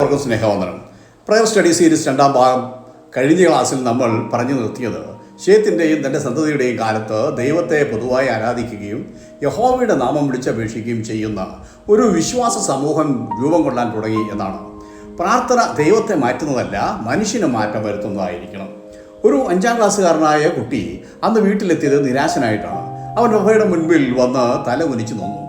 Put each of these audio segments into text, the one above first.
അവർക്ക് സ്നേഹവന്ദനം. Prayer study series 2ാം ഭാഗം കഴിഞ്ഞ ക്ലാസ്സിൽ നമ്മൾ പറഞ്ഞു നിർത്തിയത് ശേത്തിൻ്റെയും തൻ്റെ സന്തതിയുടെയും കാലത്ത് ദൈവത്തെ പൊതുവായി ആരാധിക്കുകയും യഹോവയുടെ നാമം വിളിച്ചപേക്ഷിക്കുകയും ചെയ്യുന്ന ഒരു വിശ്വാസ സമൂഹം രൂപം കൊള്ളാൻ തുടങ്ങി എന്നാണ്. പ്രാർത്ഥന ദൈവത്തെ മാറ്റുന്നതല്ല, മനുഷ്യന് മാറ്റം വരുത്തുന്നതായിരിക്കണം. ഒരു 5ാം ക്ലാസ്സുകാരനായ കുട്ടി അന്ന് വീട്ടിലെത്തിയത് നിരാശനായിട്ടാണ്. അവൻ യഹോവയുടെ മുൻപിൽ വന്ന് തല കുനിച്ചു നിന്നു.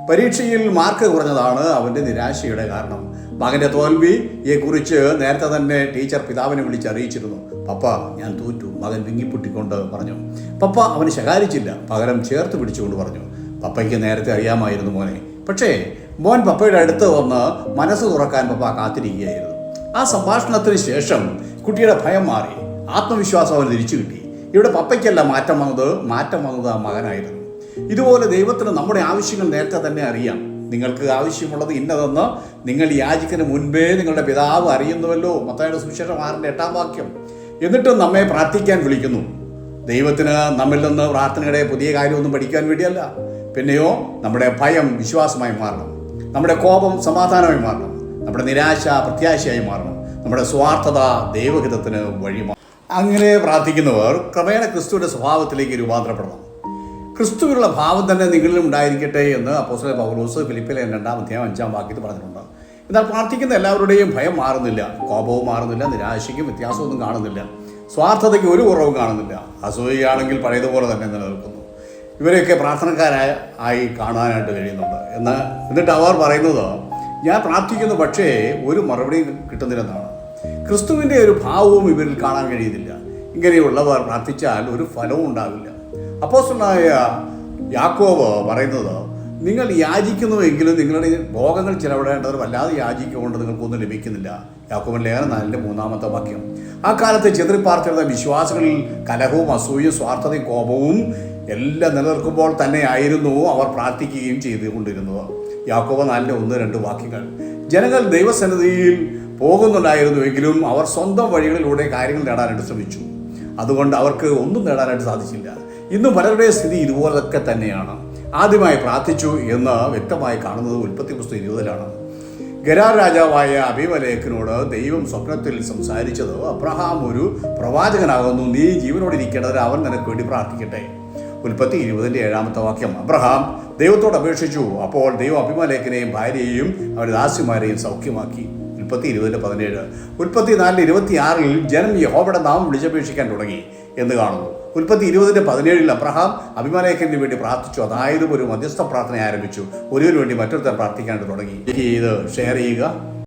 പരീക്ഷയിൽ മാർക്ക് കുറഞ്ഞതാണ് അവൻ്റെ നിരാശയുടെ കാരണം. മകൻ്റെ തോൽവിയെക്കുറിച്ച് നേരത്തെ തന്നെ ടീച്ചർ പിതാവിനെ വിളിച്ചറിയിച്ചിരുന്നു. പപ്പ, ഞാൻ തോറ്റു. മകൻ വിങ്ങിപ്പൊട്ടിക്കൊണ്ട് പറഞ്ഞു. പപ്പ അവന് ശകാരിച്ചില്ല, പകരം ചേർത്ത് പിടിച്ചുകൊണ്ട് പറഞ്ഞു, പപ്പയ്ക്ക് നേരത്തെ അറിയാമായിരുന്നു മോനെ. പക്ഷേ മോൻ പപ്പയുടെ അടുത്ത് വന്ന് മനസ്സ് തുറക്കാൻ പപ്പ കാത്തിരിക്കുകയായിരുന്നു. ആ സംഭാഷണത്തിന് ശേഷം കുട്ടിയുടെ ഭയം മാറി, ആത്മവിശ്വാസം അവന് തിരിച്ചു കിട്ടി. ഇവിടെ പപ്പയ്ക്കല്ല മാറ്റം വന്നത് ആ മകനായിരുന്നു. ഇതുപോലെ ദൈവത്തിന് നമ്മുടെ ആവശ്യങ്ങൾ നേരത്തെ തന്നെ അറിയാം. നിങ്ങൾക്ക് ആവശ്യമുള്ളത് ഇന്നതെന്ന് നിങ്ങൾ യാചിക്കുന്നതിന് മുൻപേ നിങ്ങളുടെ പിതാവ് അറിയുന്നുവല്ലോ. മത്തായിയുടെ സുവിശേഷം 6:8 വാക്യം. എന്നിട്ടും നമ്മെ പ്രാർത്ഥിക്കാൻ വിളിക്കുന്നു. ദൈവത്തിന് നമ്മിൽ നിന്ന് പ്രാർത്ഥനയുടെ പുതിയ കാര്യമൊന്നും പഠിക്കാൻ വേണ്ടിയല്ല. പിന്നെയോ നമ്മുടെ ഭയം വിശ്വാസമായി മാറണം, നമ്മുടെ കോപം സമാധാനമായി മാറണം, നമ്മുടെ നിരാശ പ്രത്യാശയായി മാറണം, നമ്മുടെ സ്വാർത്ഥത ദൈവഹിതത്തിന് വഴിമാറും. അങ്ങനെ പ്രാർത്ഥിക്കുന്നവർ ക്രമേണ ക്രിസ്തുവിൻ്റെ സ്വഭാവത്തിലേക്ക് രൂപാന്തരപ്പെടണം. ക്രിസ്തുവിനുള്ള ഭാവം തന്നെ നിങ്ങളിലും ഉണ്ടായിരിക്കട്ടെ എന്ന് അപ്പോസ്തലൻ പൗലോസ് ഫിലിപ്പിയിലെ 2-ാം അധ്യായം 5-ാം വാക്യത്തിൽ പറഞ്ഞിട്ടുണ്ട്. എന്നാൽ പ്രാർത്ഥിക്കുന്ന എല്ലാവരുടെയും ഭയം മാറുന്നില്ല, കോപവും മാറുന്നില്ല, നിരാശയ്ക്കും വ്യത്യാസമൊന്നും കാണുന്നില്ല, സ്വാർത്ഥതയ്ക്ക് ഒരു കുറവും കാണുന്നില്ല, അസൂയയാണെങ്കിൽ പഴയതുപോലെ തന്നെ നിലനിൽക്കുന്നു. ഇവരെയൊക്കെ പ്രാർത്ഥനക്കാരായി കാണാനായിട്ട് കഴിയുന്നുണ്ട്. എന്നിട്ട് അവർ പറയുന്നത്, ഞാൻ പ്രാർത്ഥിക്കുന്നു, പക്ഷേ ഒരു മറുപടി കിട്ടുന്നില്ലെന്നാണ്. ക്രിസ്തുവിൻ്റെ ഒരു ഭാവവും ഇവരിൽ കാണാൻ കഴിയുന്നില്ല. ഇങ്ങനെയുള്ളവർ പ്രാർത്ഥിച്ചാൽ ഒരു ഫലവും ഉണ്ടാവില്ല. അപ്പോസ്തലനായ യാക്കോബ് പറയുന്നത്, നിങ്ങൾ യാചിക്കുന്നുവെങ്കിലും നിങ്ങളുടെ ഭോഗങ്ങൾ ചിലവിടേണ്ടവർ വല്ലാതെ യാചിക്കൊണ്ട് നിങ്ങൾക്കൊന്നും ലഭിക്കുന്നില്ല. യാക്കോബിൻ ലേഖനം 4-ാമത്തെ വാക്യം. ആ കാലത്ത് ചിതറിപ്പാർത്തിരുന്ന വിശ്വാസികളിൽ കലഹവും അസൂയയും സ്വാർത്ഥതയും കോപവും എല്ലാം നിലനിൽക്കുമ്പോൾ തന്നെയായിരുന്നു അവർ പ്രാർത്ഥിക്കുകയും ചെയ്തുകൊണ്ടിരുന്നത്. യാക്കോബ് 4:1-2 വാക്യങ്ങൾ. ജനങ്ങൾ ദൈവസന്നിധിയിൽ പോകുന്നുണ്ടായിരുന്നുവെങ്കിലും അവർ സ്വന്തം വഴികളിലൂടെ കാര്യങ്ങൾ നേടാനായിട്ട് ശ്രമിച്ചു. അതുകൊണ്ട് അവർക്ക് ഒന്നും നേടാനായിട്ട് സാധിച്ചില്ല. ഇന്ന് പലരുടെ സ്ഥിതി ഇതുപോലൊക്കെ തന്നെയാണ്. ആദ്യമായി പ്രാർത്ഥിച്ചു എന്ന് വ്യക്തമായി കാണുന്നത് ഉൽപ്പത്തി പുസ്തകം 20-ലാണ്. ഗെരാർ രാജാവായ അബീമേലെക്കിനോട് ദൈവം സ്വപ്നത്തിൽ സംസാരിച്ചത്, അബ്രഹാം ഒരു പ്രവാചകനാകുന്നു, നീ ജീവനോടിരിക്കേണ്ടതിന് അവൻ നിനക്ക് വേണ്ടി പ്രാർത്ഥിക്കട്ടെ. ഉൽപ്പത്തി 20-ന്റെ 7-ാമത്തെ വാക്യം. അബ്രഹാം ദൈവത്തോട് അപേക്ഷിച്ചു. അപ്പോൾ ദൈവം അബീമേലെക്കിനെയും ഭാര്യയെയും അവരുടെ ദാസിമാരെയും സൗഖ്യമാക്കി. ഉൽപ്പത്തി 20:17. ഉൽപ്പത്തി 4:26 ജനം യഹോവയുടെ നാമം വിളിച്ചപേക്ഷിക്കാൻ തുടങ്ങി എന്ന് കാണുന്നു. ഉൽപ്പത്തി 20:17 അബ്രഹാം അബീമേലെക്കിന് വേണ്ടി പ്രാർത്ഥിച്ചു. അതായത് ഒരു മധ്യസ്ഥ പ്രാർത്ഥന ആരംഭിച്ചു. ഒരുവിന് വേണ്ടി മറ്റൊരുത്തൻ പ്രാർത്ഥിക്കാനായിട്ട് തുടങ്ങി. ഇത് ഷെയർ ചെയ്യുക.